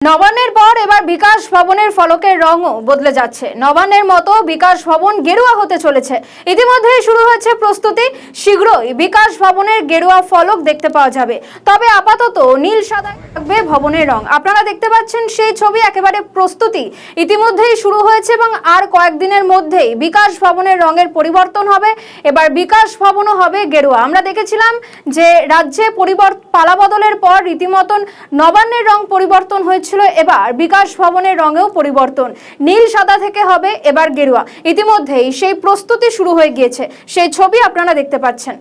নবান্নের পর এবার বিকাশ ভবনের ফলকের রঙও বদলে যাচ্ছে। নবান্নের মতো বিকাশ ভবন গেরুয়া হতে চলেছে। ইতিমধ্যেই শুরু হয়েছে প্রস্তুতি। শীঘ্রই বিকাশ ভবনের গেরুয়া ফলক দেখতে পাওয়া যাবে। তবে আপাতত নীল সাদা থাকবে ভবনের রং। আপনারা দেখতে পাচ্ছেন সেই ছবি, একেবারে প্রস্তুতি ইতিমধ্যেই শুরু হয়েছে এবং আর কয়েকদিনের মধ্যেই বিকাশ ভবনের রঙের পরিবর্তন হবে। এবার বিকাশ ভবনও হবে গেরুয়া। আমরা দেখেছিলাম যে রাজ্যে পালাবদলের পর রীতিমতন নবান্নের রং পরিবর্তন হয়েছে, এবার বিকাশ ভবনের রঙেও পরিবর্তন, নীল সাদা থেকে হবে এবার গেরুয়া। ইতিমধ্যেই সেই প্রস্তুতি শুরু হয়ে গিয়েছে, সেই ছবি আপনারা দেখতে পাচ্ছেন।